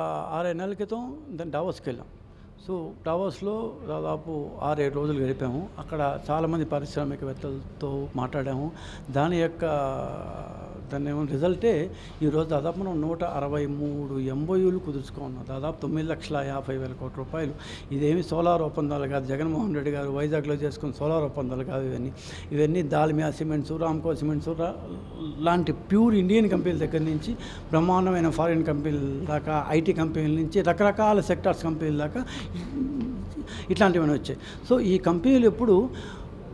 6-7 నెలల క్రితం డావోస్కి వెళ్ళాం. సో డావోస్లో దాదాపు 6-7 రోజులు గడిపాము. అక్కడ చాలామంది పారిశ్రామికవేత్తలతో మాట్లాడాము. దాని రిజల్టే ఈరోజు దాదాపు మనం 163 MOUలు కుదుర్చుకున్నాం. దాదాపు 9,50,000 కోట్ల రూపాయలు. ఇదేమి సోలార్ ఒప్పందాలు కాదు. జగన్మోహన్ రెడ్డి గారు వైజాగ్లో చేసుకున్న సోలార్ ఒప్పందాలు కాదు ఇవన్నీ దాల్మియా సిమెంట్స్, రామ్కో సిమెంట్స్ లాంటి ప్యూర్ ఇండియన్ కంపెనీల దగ్గర నుంచి బ్రహ్మాండమైన ఫారిన్ కంపెనీల దాకా, ఐటీ కంపెనీల నుంచి రకరకాల సెక్టార్స్ కంపెనీల దాకా ఇట్లాంటివన్నీ వచ్చాయి. సో ఈ కంపెనీలు ఎప్పుడు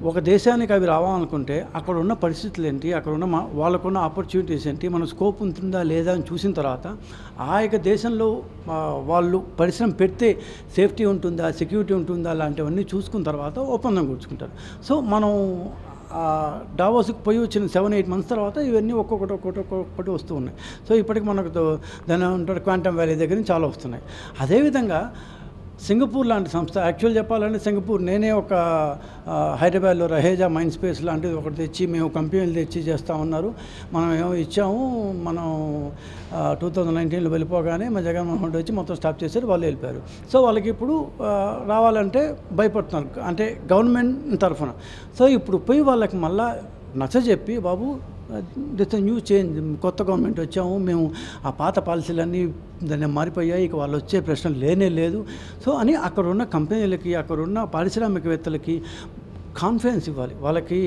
ఒక దేశానికి అవి రావాలనుకుంటే అక్కడ ఉన్న పరిస్థితులు ఏంటి, అక్కడ ఉన్న వాళ్ళకున్న ఆపర్చునిటీస్ ఏంటి, మన స్కోప్ ఉంటుందా లేదా అని చూసిన తర్వాత ఆ యొక్క దేశంలో వాళ్ళు పరిశ్రమ పెడితే సేఫ్టీ ఉంటుందా, సెక్యూరిటీ ఉంటుందా లాంటివన్నీ చూసుకున్న తర్వాత ఒప్పందం కూర్చుకుంటారు. సో మనం డావోస్కి పోయి వచ్చిన 7-8 మంత్స్ తర్వాత ఇవన్నీ ఒక్కొక్కటి వస్తూ ఉన్నాయి. సో ఇప్పటికి మనకు దాని ఉంటారు క్వాంటమ్ వ్యాలీ దగ్గర నుంచి చాలా వస్తున్నాయి. అదేవిధంగా సింగపూర్ లాంటి సంస్థ, యాక్చువల్ చెప్పాలంటే సింగపూర్, నేనే ఒక హైదరాబాద్లో రహేజా మైండ్ స్పేస్ లాంటిది ఒకటి తెచ్చి మేము కంపెనీలు తెచ్చి చేస్తూ ఉన్నారు. మనం ఏమో ఇచ్చాము. మనం 2019లో వెళ్ళిపోగానే మా జగన్మోహన్ రెడ్డి వచ్చి మొత్తం స్టాప్ చేశారు, వాళ్ళు వెళ్ళిపోయారు. సో వాళ్ళకి ఇప్పుడు రావాలంటే భయపడుతున్నారు, అంటే గవర్నమెంట్ తరఫున. సో ఇప్పుడు పోయి వాళ్ళకి మళ్ళా నచ్చజెప్పి, బాబు దిస్ న్యూ చేంజ్, కొత్త గవర్నమెంట్ వచ్చాము, మేము ఆ పాత పాలసీలన్నీ దాన్ని మారిపోయాయి, ఇక వాళ్ళు వచ్చే ప్రశ్న లేనే లేదు. సో అని అక్కడ ఉన్న కంపెనీలకి, అక్కడ ఉన్న పారిశ్రామికవేత్తలకి కాన్ఫిడెన్స్ ఇవ్వాలి, వాళ్ళకి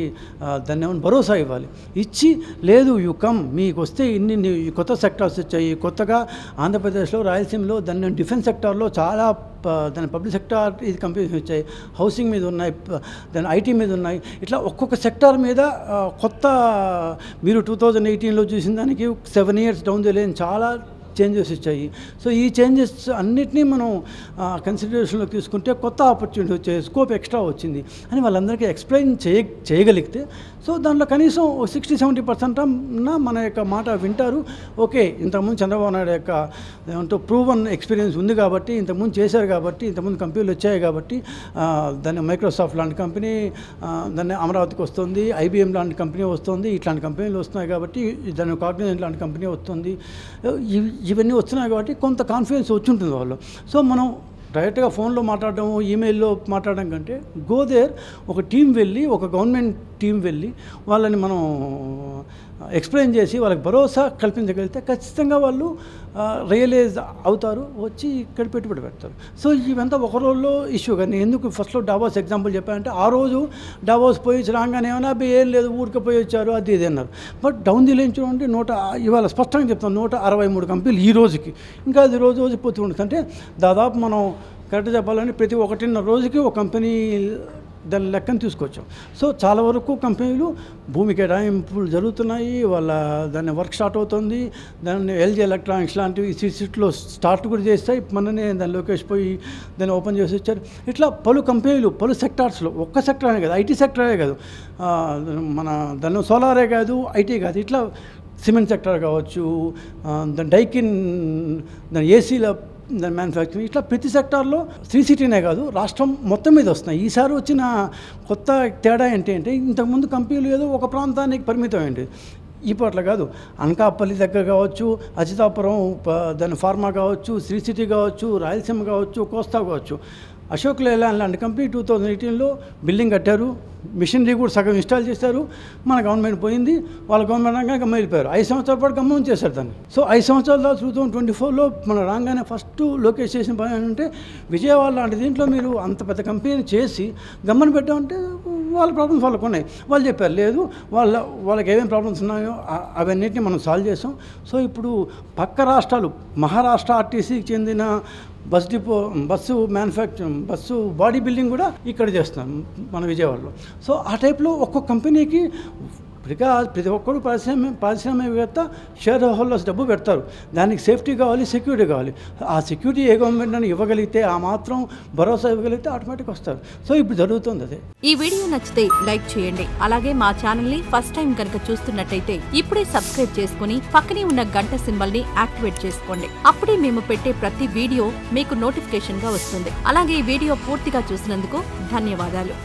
దాన్ని ఏమైనా భరోసా ఇవ్వాలి. ఇచ్చి లేదు యూ కమ్, మీకు వస్తే ఇన్ని కొత్త సెక్టార్స్ వచ్చాయి. కొత్తగా ఆంధ్రప్రదేశ్లో, రాయలసీమలో దాన్ని డిఫెన్స్ సెక్టార్లో చాలా దాని పబ్లిక్ సెక్టార్ ఇది కంపెనీస్ వచ్చాయి, హౌసింగ్ మీద ఉన్నాయి, దాని ఐటీ మీద ఉన్నాయి. ఇట్లా ఒక్కొక్క సెక్టార్ మీద కొత్త, మీరు 2018లో చూసిన దానికి 7 years డౌన్ ది లైన్ చాలా చేంజెస్ వచ్చాయి. సో ఈ చేంజెస్ అన్నిటినీ మనం కన్సిడరేషన్లో తీసుకుంటే కొత్త ఆపర్చునిటీ వచ్చాయి, స్కోప్ ఎక్స్ట్రా వచ్చింది అని వాళ్ళందరికీ ఎక్స్ప్లెయిన్ చేయగలిగితే, సో దాంట్లో కనీసం 60-70% మన యొక్క మాట వింటారు. ఓకే, ఇంతకుముందు చంద్రబాబు నాయుడు యొక్క ఏమంటూ ప్రూవన్ ఎక్స్పీరియన్స్ ఉంది కాబట్టి, ఇంతకుముందు చేశారు కాబట్టి, ఇంతకుముందు కంపెనీలు వచ్చాయి కాబట్టి, దాన్ని మైక్రోసాఫ్ట్ లాంటి కంపెనీ దాన్ని అమరావతికి వస్తుంది, IBM లాంటి కంపెనీ వస్తుంది, ఇట్లాంటి కంపెనీలు వస్తున్నాయి కాబట్టి, దాన్ని కాగ్నిజెంట్ లాంటి కంపెనీ వస్తుంది, ఇవన్నీ వస్తున్నాయి కాబట్టి కొంత కాన్ఫిడెన్స్ వచ్చి ఉంటుంది వాళ్ళు. సో మనం డైరెక్ట్గా ఫోన్లో మాట్లాడడం, ఈమెయిల్లో మాట్లాడడం కంటే గోదేర్ ఒక టీం వెళ్ళి, ఒక గవర్నమెంట్ టీం వెళ్ళి వాళ్ళని మనం ఎక్స్ప్లెయిన్ చేసి వాళ్ళకి భరోసా కల్పించగలిగితే ఖచ్చితంగా వాళ్ళు రియలైజ్ అవుతారు, వచ్చి ఇక్కడ పెట్టుబడి పెడతారు. సో ఇవంతా ఒక రోజులో ఇష్యూ. కానీ ఎందుకు ఫస్ట్లో డావోస్ ఎగ్జాంపుల్ చెప్పానంటే, ఆ రోజు డావోస్ పోయి రాగానే ఏమైనా ఏం లేదు, ఊరికి పోయి వచ్చారు, అది ఇది అన్నారు. బట్ డౌన్ ది లైన్ చూడండి, ఇవాళ స్పష్టంగా చెప్తాను, 163 కంపెనీలు ఈ రోజుకి, ఇంకా అది రోజు పోతూ ఉంటుంది. అంటే దాదాపు మనం కరెక్ట్గా చెప్పాలంటే ప్రతి 1.5 రోజుకి ఒక కంపెనీ దాని లెక్కను తీసుకొచ్చాం. సో చాలా వరకు కంపెనీలు భూమి కేటాయింపులు జరుగుతున్నాయి, దాన్ని వర్క్ స్టార్ట్ అవుతుంది. దాన్ని LG ఎలక్ట్రానిక్స్ లాంటివి సిటీలో స్టార్ట్ కూడా చేస్తాయి. మననే దాని లోకేష్ పోయి దాన్ని ఓపెన్ చేసి వచ్చారు. ఇట్లా పలు కంపెనీలు పలు సెక్టార్స్లో, ఒక్క సెక్టరే కాదు, IT సెక్టరే కాదు, మన దానిలో సోలారే కాదు, IT కాదు, ఇట్లా సిమెంట్ సెక్టర్ కావచ్చు, దాని డైకిన్, దాని ఏసీల దాని మ్యానుఫ్యాక్చరింగ్, ఇట్లా ప్రతి సెక్టార్లో శ్రీ సిటీనే కాదు రాష్ట్రం మొత్తం మీద వస్తున్నాయి. ఈసారి వచ్చిన కొత్త తేడా ఏంటంటే, ఇంతకుముందు కంపెనీలు ఏదో ఒక ప్రాంతానికి పరిమితమైంది. ఇప్పుడు అట్లా కాదు, అనకాపల్లి దగ్గర కావచ్చు, అచితాపురం దాని ఫార్మా కావచ్చు, శ్రీ సిటీ కావచ్చు, రాయలసీమ కావచ్చు, కోస్తా కావచ్చు. అశోక్ లేలాండ్ లాంటి కంపెనీ 2018లో బిల్డింగ్ కట్టారు, మిషనరీ కూడా సగం ఇన్స్టాల్ చేశారు. మన గవర్నమెంట్ పోయింది, వాళ్ళ గవర్నమెంట్ రాగానే గమ్మ వెళ్ళిపోయారు. 5 సంవత్సరాల పాటు గమ్మం చేశారు దాన్ని. సో 5 సంవత్సరాల 2024లో మన రాగానే ఫస్ట్ లోకేష్ చేసిన పని ఏంటంటే, విజయవాడ లాంటి దీంట్లో మీరు అంత పెద్ద కంపెనీ చేసి గమ్మని పెట్టామంటే వాళ్ళ ప్రాబ్లమ్స్ వాళ్ళకు ఉన్నాయి. వాళ్ళు చెప్పారు లేదు, వాళ్ళకి ఏమేమి ప్రాబ్లమ్స్ ఉన్నాయో అవన్నిటిని మనం సాల్వ్ చేసాం. సో ఇప్పుడు పక్క రాష్ట్రాలు, మహారాష్ట్ర RTCకి చెందిన bus manufacturing, bus body building కూడా ఇక్కడ చేస్తున్నాం మన విజయవాడలో. సో ఆ టైప్లో ఒక్కొక్క కంపెనీకి ప్రతి ఒక్కరు పారిశ్రామికవేత్త షేర్ హోల్డర్స్ డబ్బు పెడతారు. దానికి సేఫ్టీ కావాలి, సెక్యూరిటీ కావాలి. ఆ సెక్యూరిటీ ఏ గవర్నమెంట్ అని ఇవ్వగలిగితే, ఆ మాత్రం భరోసా ఇవ్వగలిగితే ఆటోమేటిక్ వస్తారు. సో ఇప్పుడు జరుగుతుంది అదే. ఈ వీడియో నచ్చితే లైక్ చేయండి. అలాగే మా ఛానల్ ని ఫస్ట్ టైం కనుక చూస్తున్నట్టయితే ఇప్పుడే సబ్స్క్రైబ్ చేసుకుని పక్కనే ఉన్న గంట సింబల్ ని యాక్టివేట్ చేసుకోండి. అప్పుడే మేము పెట్టే ప్రతి వీడియో మీకు నోటిఫికేషన్ గా వస్తుంది. అలాగే ఈ వీడియో పూర్తిగా చూసినందుకు ధన్యవాదాలు.